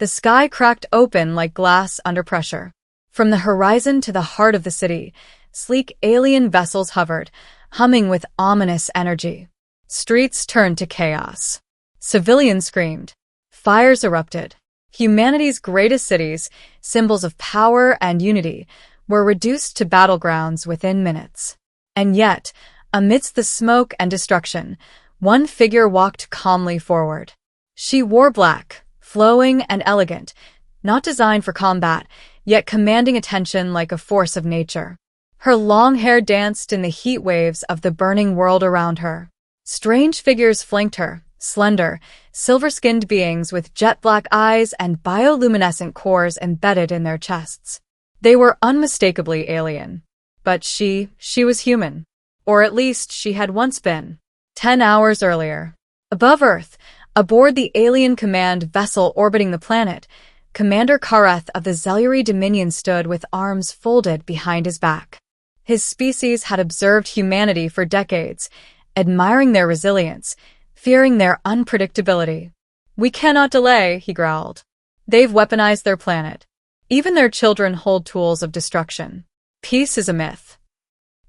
The sky cracked open like glass under pressure. From the horizon to the heart of the city, sleek alien vessels hovered, humming with ominous energy. Streets turned to chaos. Civilians screamed. Fires erupted. Humanity's greatest cities, symbols of power and unity, were reduced to battlegrounds within minutes. And yet, amidst the smoke and destruction, one figure walked calmly forward. She wore black, flowing and elegant, not designed for combat, yet commanding attention like a force of nature. Her long hair danced in the heat waves of the burning world around her. Strange figures flanked her, slender, silver-skinned beings with jet-black eyes and bioluminescent cores embedded in their chests. They were unmistakably alien. But she was human. Or at least she had once been. 10 hours earlier. Above Earth, aboard the alien command vessel orbiting the planet, Commander Kareth of the Zelluri Dominion stood with arms folded behind his back. His species had observed humanity for decades, admiring their resilience, fearing their unpredictability. "We cannot delay," he growled. "They've weaponized their planet. Even their children hold tools of destruction. Peace is a myth."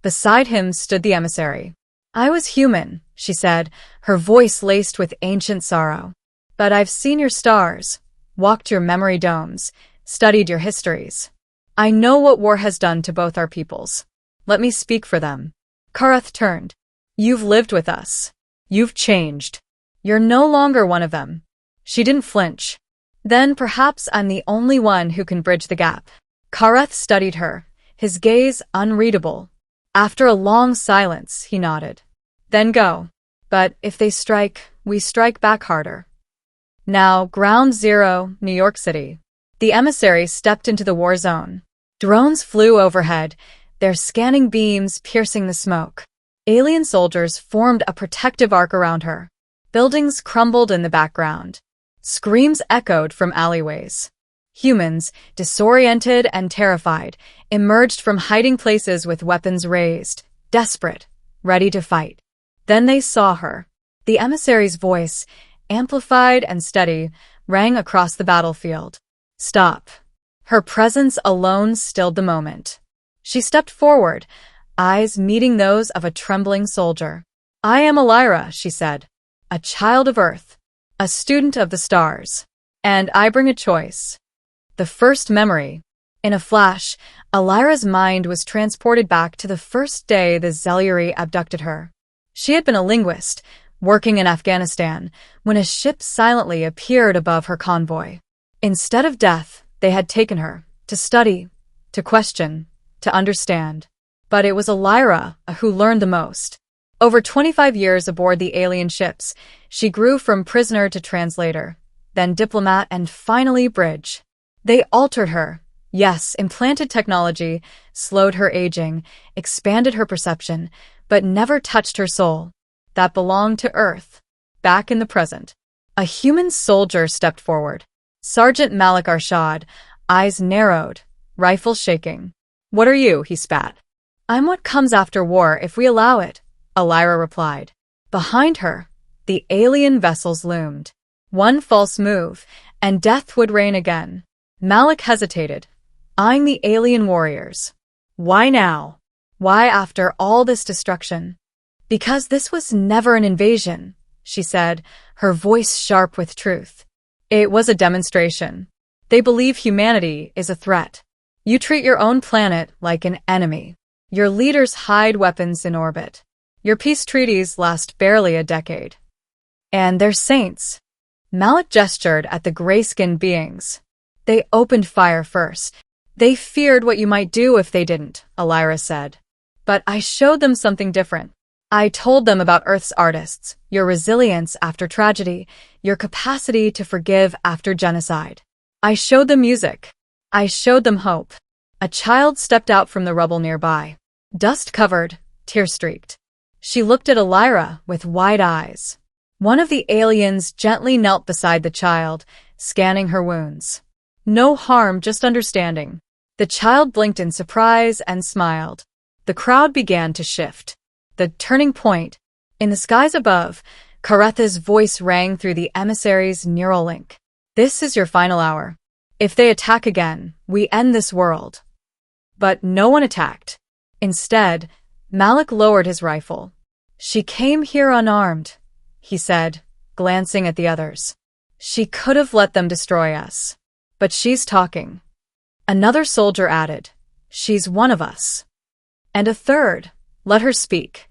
Beside him stood the emissary. "I was human," she said, her voice laced with ancient sorrow. "But I've seen your stars, walked your memory domes, studied your histories. I know what war has done to both our peoples. Let me speak for them." Kareth turned. "You've lived with us. You've changed. You're no longer one of them." She didn't flinch. "Then perhaps I'm the only one who can bridge the gap." Kareth studied her, his gaze unreadable. After a long silence, he nodded. "Then go. But if they strike, we strike back harder." Now, Ground Zero, New York City. The emissary stepped into the war zone. Drones flew overhead, their scanning beams piercing the smoke. Alien soldiers formed a protective arc around her. Buildings crumbled in the background. Screams echoed from alleyways. Humans, disoriented and terrified, emerged from hiding places with weapons raised, desperate, ready to fight. Then they saw her. The emissary's voice, amplified and steady, rang across the battlefield. "Stop." Her presence alone stilled the moment. She stepped forward, eyes meeting those of a trembling soldier. "I am Elira," she said, "a child of Earth, a student of the stars. And I bring a choice." The first memory. In a flash, Elira's mind was transported back to the first day the Zelluri abducted her. She had been a linguist, working in Afghanistan, when a ship silently appeared above her convoy. Instead of death, they had taken her, to study, to question, to understand. But it was Elira who learned the most. Over 25 years aboard the alien ships, she grew from prisoner to translator, then diplomat and finally bridge. They altered her, yes, implanted technology, slowed her aging, expanded her perception, but never touched her soul. That belonged to Earth, back in the present. A human soldier stepped forward. Sergeant Malik Arshad, eyes narrowed, rifle shaking. "What are you?" he spat. "I'm what comes after war if we allow it," Elira replied. Behind her, the alien vessels loomed. One false move, and death would reign again. Malik hesitated, eyeing the alien warriors. Why now? Why after all this destruction? "Because this was never an invasion," she said, her voice sharp with truth. "It was a demonstration. They believe humanity is a threat. You treat your own planet like an enemy. Your leaders hide weapons in orbit. Your peace treaties last barely a decade. And they're saints." Malik gestured at the gray-skinned beings. "They opened fire first. They feared what you might do if they didn't," Elira said. "But I showed them something different. I told them about Earth's artists, your resilience after tragedy, your capacity to forgive after genocide. I showed them music. I showed them hope." A child stepped out from the rubble nearby. Dust-covered, tear-streaked. She looked at Elira with wide eyes. One of the aliens gently knelt beside the child, scanning her wounds. No harm, just understanding. The child blinked in surprise and smiled. The crowd began to shift. The turning point. In the skies above, Kareth's voice rang through the emissary's neural link. This is your final hour. If they attack again, we end this world. But no one attacked. Instead, Malik lowered his rifle. She came here unarmed, he said, glancing at the others. She could have let them destroy us. But she's talking. Another soldier added, she's one of us. And a third, let her speak.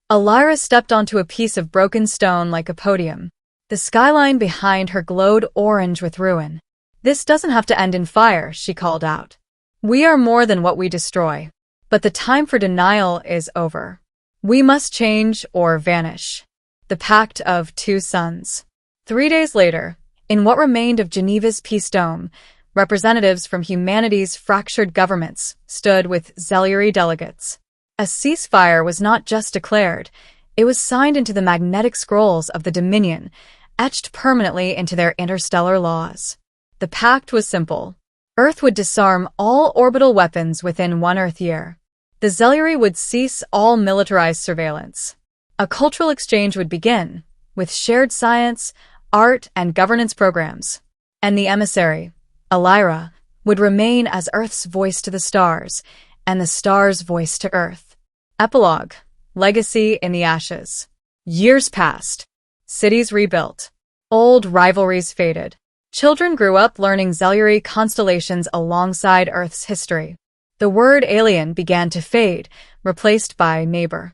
Elira stepped onto a piece of broken stone like a podium. The skyline behind her glowed orange with ruin. This doesn't have to end in fire, she called out. We are more than what we destroy. But the time for denial is over. We must change or vanish. The Pact of Two Suns. 3 days later, in what remained of Geneva's Peace Dome, representatives from humanity's fractured governments stood with Zeliary delegates. A ceasefire was not just declared, it was signed into the magnetic scrolls of the Dominion, etched permanently into their interstellar laws. The pact was simple. Earth would disarm all orbital weapons within 1 Earth year. The Zeliary would cease all militarized surveillance. A cultural exchange would begin, with shared science, art, and governance programs. And the Emissary, Elira, would remain as Earth's voice to the stars, and the stars' voice to Earth. Epilogue. Legacy in the ashes. Years passed. Cities rebuilt. Old rivalries faded. Children grew up learning Zeliary constellations alongside Earth's history. The word alien began to fade, replaced by neighbor.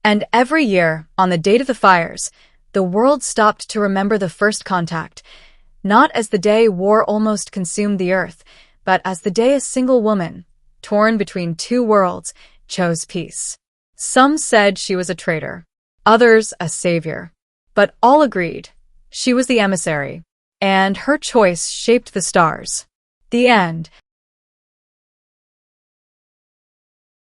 And every year, on the date of the fires, the world stopped to remember the first contact, not as the day war almost consumed the Earth, but as the day a single woman, torn between two worlds, chose peace. Some said she was a traitor, others a savior, but all agreed she was the emissary, and her choice shaped the stars. The end.